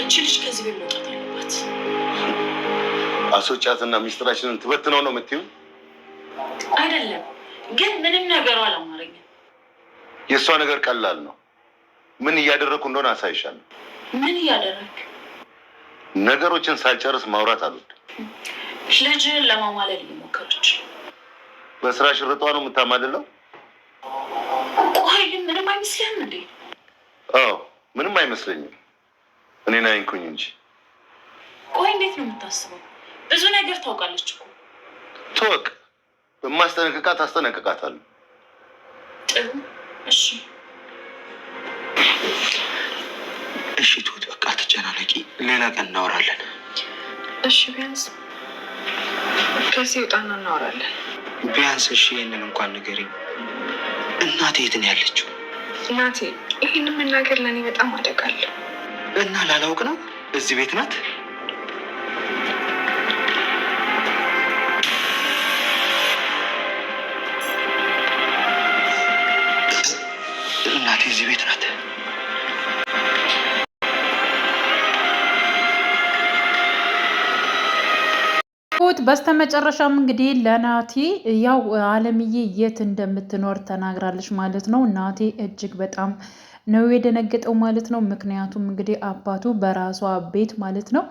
እቺ ልጅ ከዚህ ቤት መውጣት አለባት። አስወጫትና ሚስጥራችንን ትበትነው ነው የምትይው? አይደለም ግን ምንም ነገሩ አላማረኝም። የእሷ ነገር ቀላል ነው። ምን እያደረግኩ እንደሆነ አሳይሻለሁ። ምን እያደረግ? ነገሮችን ሳልጨርስ ማውራት አልወድም። ልጅህን ለማማለል እየሞከረች። በስራ ሽርጧ ነው የምታማልለው? ቆይ ግን ምንም አይመስልህም እንዴ? አዎ ምንም አይመስለኝም። እኔን አይንኩኝ እንጂ። ቆይ እንዴት ነው የምታስበው? ብዙ ነገር ታውቃለች እኮ። ትወቅ። በማስጠነቅቃት አስጠነቅቃታለሁ። ጥሩ እሺ እሺ ትሁት በቃ ትጨናነቂ፣ ሌላ ቀን እናወራለን። እሺ ቢያንስ ከዚህ ውጣና እናወራለን። ቢያንስ እሺ ይህንን እንኳን ንገሪኝ። እናቴ የት ነው ያለችው? እናቴ ይህንን መናገር ለእኔ በጣም አደጋለሁ። እና ላላውቅ ነው? እዚህ ቤት ናት? እናቴ እዚህ ቤት ናት። በስተመጨረሻም እንግዲህ ለናቲ ያው አለምዬ የት እንደምትኖር ተናግራለች ማለት ነው። ናቲ እጅግ በጣም ነው የደነገጠው ማለት ነው። ምክንያቱም እንግዲህ አባቱ በራሷ ቤት ማለት ነው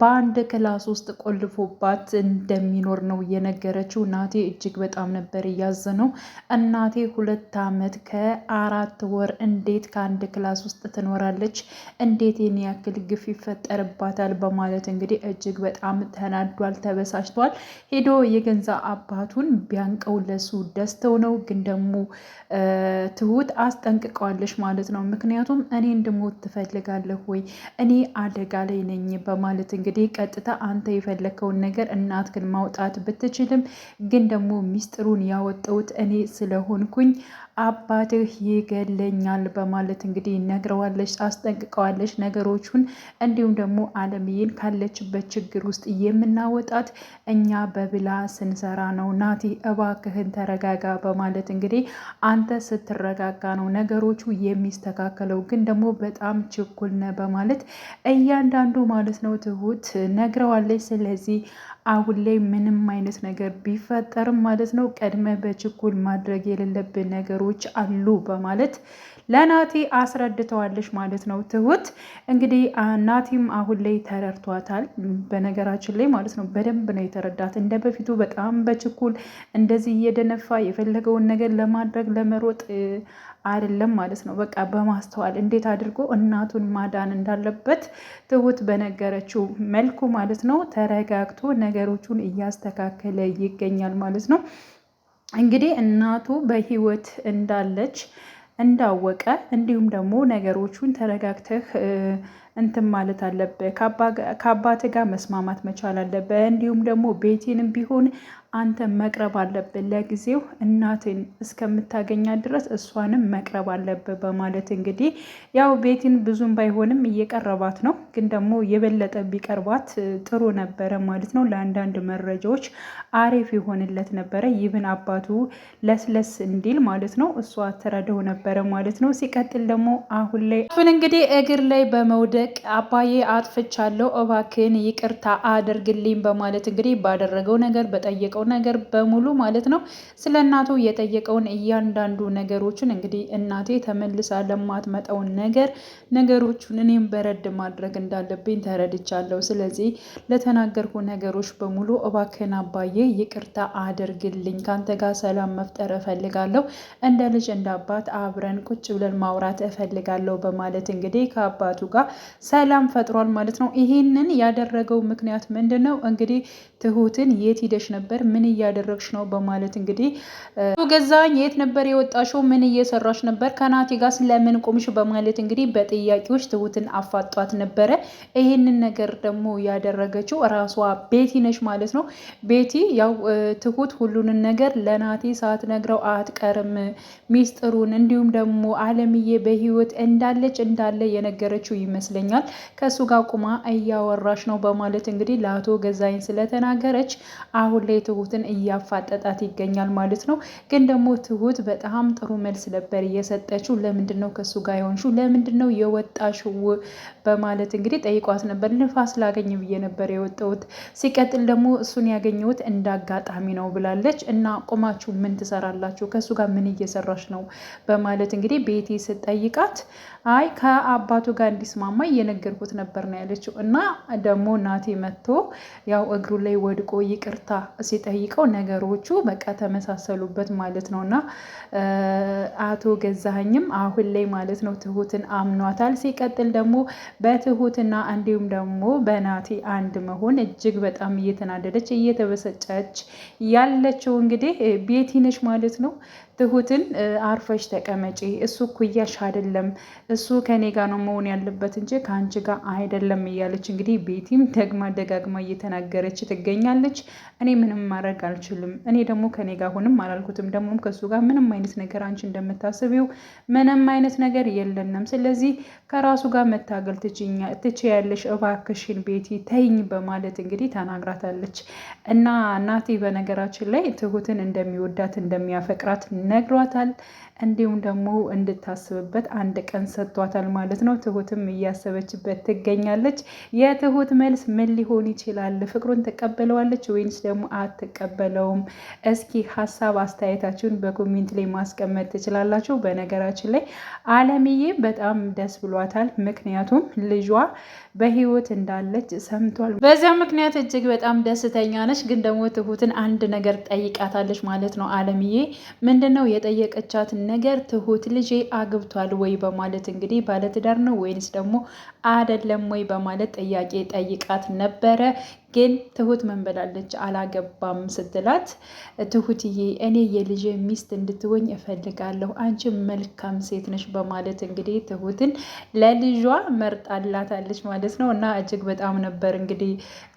በአንድ ክላስ ውስጥ ቆልፎባት እንደሚኖር ነው የነገረችው። ናቲ እጅግ በጣም ነበር እያዘነው። እናቴ 2 ዓመት ከ4 ወር እንዴት ከአንድ ክላስ ውስጥ ትኖራለች? እንዴት የኔ ያክል ግፍ ይፈጠርባታል? በማለት እንግዲህ እጅግ በጣም ተናዷል፣ ተበሳጭቷል። ሄዶ የገንዛ አባቱን ቢያንቀው ለሱ ደስተው ነው። ግን ደግሞ ትሁት አስጠንቅቀዋለች ማለት ነው። ምክንያቱም እኔ እንድሞት ትፈልጋለህ ወይ? እኔ አደጋ ላይ ነኝ በማለት እንግዲህ ቀጥታ አንተ የፈለከውን ነገር እናትህን ማውጣት ብትችልም ግን ደግሞ ሚስጥሩን ያወጣሁት እኔ ስለሆንኩኝ አባትህ ይገለኛል በማለት እንግዲህ ነግረዋለች፣ አስጠንቅቀዋለች ነገሮቹን። እንዲሁም ደግሞ አለምዬን ካለችበት ችግር ውስጥ የምናወጣት እኛ በብላ ስንሰራ ነው። ናቲ እባክህን ተረጋጋ በማለት እንግዲህ አንተ ስትረጋጋ ነው ነገሮቹ የሚስተካከለው፣ ግን ደግሞ በጣም ችኩል ነህ በማለት እያንዳንዱ ማለት ነው ትሁት ነግረዋለች። ስለዚህ አሁን ላይ ምንም አይነት ነገር ቢፈጠርም ማለት ነው ቀድመ በችኩል ማድረግ የሌለብን ነገሮች አሉ በማለት ለናቲ አስረድተዋለች ማለት ነው። ትሁት እንግዲህ ናቲም አሁን ላይ ተረድቷታል። በነገራችን ላይ ማለት ነው በደንብ ነው የተረዳት። እንደ በፊቱ በጣም በችኩል እንደዚህ እየደነፋ የፈለገውን ነገር ለማድረግ ለመሮጥ አይደለም ማለት ነው። በቃ በማስተዋል እንዴት አድርጎ እናቱን ማዳን እንዳለበት ትሁት በነገረችው መልኩ ማለት ነው ተረጋግቶ ነገሮቹን እያስተካከለ ይገኛል ማለት ነው። እንግዲህ እናቱ በህይወት እንዳለች እንዳወቀ እንዲሁም ደግሞ ነገሮቹን ተረጋግተህ እንትን ማለት አለብህ፣ ከአባት ጋር መስማማት መቻል አለብህ። እንዲሁም ደግሞ ቤቴንም ቢሆን አንተ መቅረብ አለብህ፣ ለጊዜው እናትን እስከምታገኛት ድረስ እሷንም መቅረብ አለብህ በማለት እንግዲህ ያው ቤትን ብዙም ባይሆንም እየቀረባት ነው፣ ግን ደግሞ የበለጠ ቢቀርባት ጥሩ ነበረ ማለት ነው። ለአንዳንድ መረጃዎች አሪፍ ይሆንለት ነበረ። ይብን አባቱ ለስለስ እንዲል ማለት ነው እሷ ትረዳው ነበረ ማለት ነው። ሲቀጥል ደግሞ አሁን ላይ እንግዲህ እግር ላይ በመውደቅ አባዬ አጥፍቻለሁ፣ እባክህን ይቅርታ አድርግልኝ በማለት እንግዲህ ባደረገው ነገር በጠየቀው ነገር በሙሉ ማለት ነው ስለ እናቱ የጠየቀውን እያንዳንዱ ነገሮችን እንግዲህ እናቴ ተመልሳ ለማትመጣውን ነገሮቹን እኔም በረድ ማድረግ እንዳለብኝ ተረድቻለሁ። ስለዚህ ለተናገርኩ ነገሮች በሙሉ እባክህን አባዬ ይቅርታ አድርግልኝ፣ ካንተ ጋር ሰላም መፍጠር እፈልጋለሁ፣ እንደ ልጅ እንደ አባት አብረን ቁጭ ብለን ማውራት እፈልጋለሁ በማለት እንግዲህ ከአባቱ ጋር ሰላም ፈጥሯል ማለት ነው። ይሄንን ያደረገው ምክንያት ምንድን ነው? እንግዲህ ትሁትን የት ሂደሽ ነበር? ምን እያደረግሽ ነው? በማለት እንግዲህ ገዛኝ የት ነበር የወጣሽው? ምን እየሰራሽ ነበር? ከናቲ ጋር ስለምን ቆምሽ? በማለት እንግዲህ በጥያቄዎች ትሁትን አፋጧት ነበረ። ይህንን ነገር ደግሞ ያደረገችው ራሷ ቤቲ ነች ማለት ነው። ቤቲ ያው ትሁት ሁሉንን ነገር ለናቲ ሳትነግረው አትቀርም ሚስጥሩን፣ እንዲሁም ደግሞ አለምዬ በህይወት እንዳለ የነገረችው ይመስለኛል። ከሱ ጋር ቁማ እያወራሽ ነው በማለት እንግዲህ ለአቶ ገዛኝ ስለተናገረች አሁን ላይ ትሁት ትሁትን እያፋጠጣት ይገኛል ማለት ነው። ግን ደግሞ ትሁት በጣም ጥሩ መልስ ነበር እየሰጠችው። ለምንድን ነው ከሱ ጋር የሆንሽው? ለምንድን ነው የወጣሽው? በማለት እንግዲህ ጠይቋት ነበር። ንፋስ ላገኝ ብዬ ነበር የወጣሁት፣ ሲቀጥል ደግሞ እሱን ያገኘሁት እንዳጋጣሚ ነው ብላለች። እና ቆማችሁ ምን ትሰራላችሁ? ከእሱ ጋር ምን እየሰራች ነው? በማለት እንግዲህ ቤቲ ስጠይቃት አይ ከአባቱ ጋር እንዲስማማ እየነገርኩት ነበር ነው ያለችው። እና ደግሞ ናቲ መጥቶ ያው እግሩ ላይ ወድቆ ይቅርታ ሲጠይቀው ነገሮቹ በቃ ተመሳሰሉበት ማለት ነው። እና አቶ ገዛኸኝም አሁን ላይ ማለት ነው ትሁትን አምኗታል። ሲቀጥል ደግሞ በትሁትና እንዲሁም ደግሞ በናቲ አንድ መሆን እጅግ በጣም እየተናደደች እየተበሰጨች ያለችው እንግዲህ ቤቲ ነች ማለት ነው። ትሁትን አርፈሽ ተቀመጪ፣ እሱ እኩያሽ አይደለም፣ እሱ ከኔ ጋር ነው መሆን ያለበት እንጂ ከአንቺ ጋር አይደለም እያለች እንግዲህ ቤቲም ደግማ ደጋግማ እየተናገረች ትገኛለች። እኔ ምንም ማድረግ አልችልም፣ እኔ ደግሞ ከኔ ጋር ሁንም አላልኩትም፣ ደግሞም ከእሱ ጋር ምንም አይነት ነገር አንቺ እንደምታስቢው ምንም አይነት ነገር የለንም። ስለዚህ ከራሱ ጋር መታገል ትችያለሽ፣ እባክሽን ቤቲ ተይኝ በማለት እንግዲህ ተናግራታለች። እና ናቲ በነገራችን ላይ ትሁትን እንደሚወዳት እንደሚያፈቅራት ነግሯታል። እንዲሁም ደግሞ እንድታስብበት አንድ ቀን ሰጥቷታል ማለት ነው። ትሁትም እያሰበችበት ትገኛለች። የትሁት መልስ ምን ሊሆን ይችላል? ፍቅሩን ትቀበለዋለች ወይንስ ደግሞ አትቀበለውም? እስኪ ሀሳብ አስተያየታችሁን በኮሜንት ላይ ማስቀመጥ ትችላላችሁ። በነገራችን ላይ አለምዬ በጣም ደስ ብሏታል። ምክንያቱም ልጇ በህይወት እንዳለች ሰምቷል። በዚያ ምክንያት እጅግ በጣም ደስተኛ ነች። ግን ደግሞ ትሁትን አንድ ነገር ጠይቃታለች ማለት ነው። አለምዬ ምንድነው የጠየቀቻት ነገር? ትሁት ልጄ አግብቷል ወይ በማለት እንግዲህ ባለትዳር ነው ወይንስ ደግሞ አይደለም ወይ በማለት ጥያቄ ጠይቃት ነበረ። ግን ትሁት ምን ብላለች? አላገባም ስትላት ትሁትዬ እኔ የልጄ ሚስት እንድትሆኝ እፈልጋለሁ፣ አንቺ መልካም ሴት ነሽ በማለት እንግዲህ ትሁትን ለልጇ መርጣላታለች ማለት ነው። እና እጅግ በጣም ነበር እንግዲህ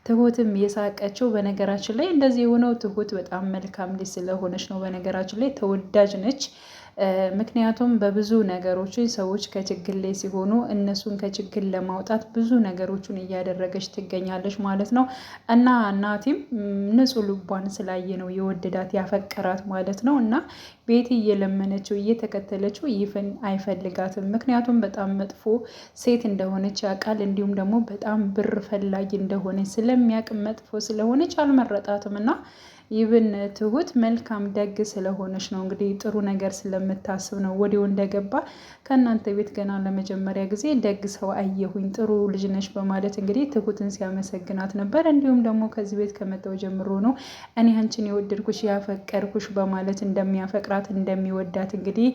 ትሁትም የሳቀችው። በነገራችን ላይ እንደዚህ የሆነው ትሁት በጣም መልካም ልጅ ስለሆነች ነው። በነገራችን ላይ ተወዳጅ ነች። ምክንያቱም በብዙ ነገሮችን ሰዎች ከችግር ላይ ሲሆኑ እነሱን ከችግር ለማውጣት ብዙ ነገሮችን እያደረገች ትገኛለች ማለት ነው። እና እናቲም ንጹሕ ልቧን ስላየ ነው የወደዳት ያፈቀራት ማለት ነው። እና ቤቲ እየለመነችው እየተከተለችው ይፍን አይፈልጋትም። ምክንያቱም በጣም መጥፎ ሴት እንደሆነች ያውቃል። እንዲሁም ደግሞ በጣም ብር ፈላጊ እንደሆነች ስለሚያውቅ መጥፎ ስለሆነች አልመረጣትም። እና ይብን ትሁት መልካም ደግ ስለሆነች ነው እንግዲህ ጥሩ ነገር ስለምታስብ ነው ወዲያው እንደገባ ከእናንተ ቤት ገና ለመጀመሪያ ጊዜ ደግ ሰው አየሁኝ፣ ጥሩ ልጅ ነች በማለት እንግዲህ ትሁትን ሲያመሰግናት ነበር። እንዲሁም ደግሞ ከዚህ ቤት ከመጣው ጀምሮ ነው እኔ አንቺን የወደድኩሽ ያፈቀርኩሽ በማለት እንደሚያፈቅራት እንደሚወዳት እንግዲህ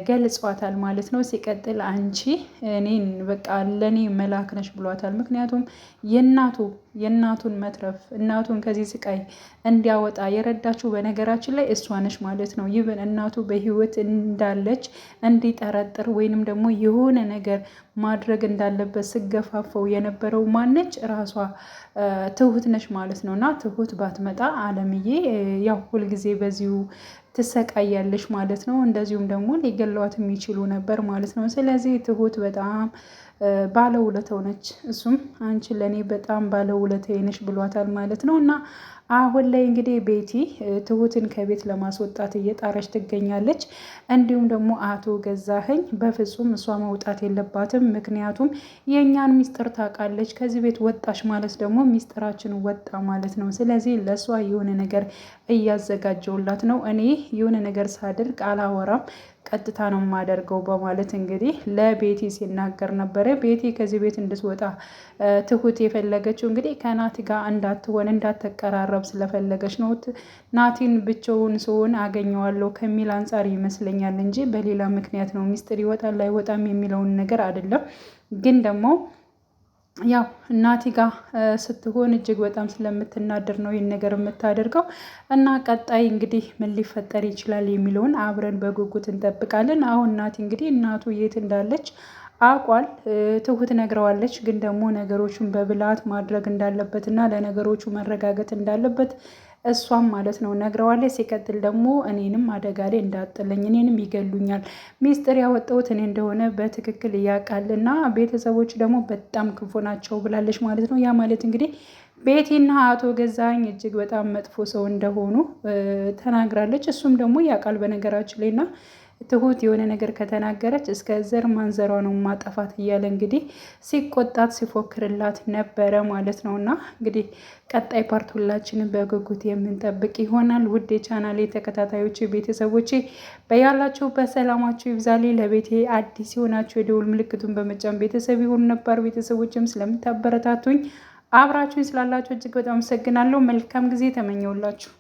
ገልጿታል ማለት ነው። ሲቀጥል አንቺ እኔን በቃ ለእኔ መላክ ነሽ ብሏታል። ምክንያቱም የእናቱን መትረፍ እናቱን ከዚህ ስቃይ እንዲያወጣ የረዳችው በነገራችን ላይ እሷ ነች ማለት ነው። ይብን እናቱ በህይወት እንዳለች እንዲጠረጥር ወይንም ደግሞ የሆነ ነገር ማድረግ እንዳለበት ስገፋፈው የነበረው ማነች? ራሷ ትሁት ነች ማለት ነው። እና ትሁት ባትመጣ አለምዬ ያው ሁልጊዜ በዚሁ ትሰቃያለች ማለት ነው። እንደዚሁም ደግሞ ሊገሏት የሚችሉ ነበር ማለት ነው። ስለዚህ ትሁት በጣም ባለውለታው ነች። እሱም አንቺ ለእኔ በጣም ባለውለታዬ ነሽ ብሏታል ማለት ነው። እና አሁን ላይ እንግዲህ ቤቲ ትሁትን ከቤት ለማስወጣት እየጣረች ትገኛለች። እንዲሁም ደግሞ አቶ ገዛኸኝ በፍጹም እሷ መውጣት የለባትም፣ ምክንያቱም የእኛን ሚስጥር ታውቃለች። ከዚህ ቤት ወጣች ማለት ደግሞ ሚስጥራችን ወጣ ማለት ነው። ስለዚህ ለእሷ የሆነ ነገር እያዘጋጀውላት ነው። እኔ የሆነ ነገር ሳደርግ አላወራም፣ ቀጥታ ነው የማደርገው በማለት እንግዲህ ለቤቲ ሲናገር ነበረ። ቤቲ ከዚህ ቤት እንድትወጣ ትሁት የፈለገችው እንግዲህ ከናቲ ጋር እንዳትቀራረብ ስለፈለገች ነው። ናቲን ብቻውን ስሆን አገኘዋለሁ ከሚል አንጻር ይመስለኛል እንጂ በሌላ ምክንያት ነው። ሚስጥር ይወጣል አይወጣም የሚለውን ነገር አይደለም። ግን ደግሞ ያው እናቲ ጋር ስትሆን እጅግ በጣም ስለምትናደር ነው ይህን ነገር የምታደርገው። እና ቀጣይ እንግዲህ ምን ሊፈጠር ይችላል የሚለውን አብረን በጉጉት እንጠብቃለን። አሁን እናቲ እንግዲህ እናቱ የት እንዳለች አውቋል። ትሁት ነግረዋለች። ግን ደግሞ ነገሮቹን በብልሃት ማድረግ እንዳለበት እና ለነገሮቹ መረጋገጥ እንዳለበት እሷም ማለት ነው ነግረዋለች። ሲቀጥል ደግሞ እኔንም አደጋ ላይ እንዳጥለኝ እኔንም ይገሉኛል፣ ሚስጥር ያወጣሁት እኔ እንደሆነ በትክክል ያውቃል እና ቤተሰቦች ደግሞ በጣም ክፉ ናቸው ብላለች ማለት ነው። ያ ማለት እንግዲህ ቤቲና አቶ ገዛኸኝ እጅግ በጣም መጥፎ ሰው እንደሆኑ ተናግራለች። እሱም ደግሞ ያውቃል በነገራችን ላይ እና ትሁት የሆነ ነገር ከተናገረች እስከ ዘር ማንዘሯ ነው ማጠፋት እያለ እንግዲህ ሲቆጣት ሲፎክርላት ነበረ ማለት ነው። እና እንግዲህ ቀጣይ ፓርት ሁላችንን በጉጉት የምንጠብቅ ይሆናል። ውድ የቻናሌ ተከታታዮች ቤተሰቦቼ በያላችሁበት ሰላማችሁ ይብዛሌ። ለቤቴ አዲስ የሆናችሁ የደውል ምልክቱን በመጫን ቤተሰብ የሆኑ ነባር ቤተሰቦችም ስለምታበረታቱኝ አብራችሁኝ ስላላችሁ እጅግ በጣም አመሰግናለሁ። መልካም ጊዜ ተመኘውላችሁ።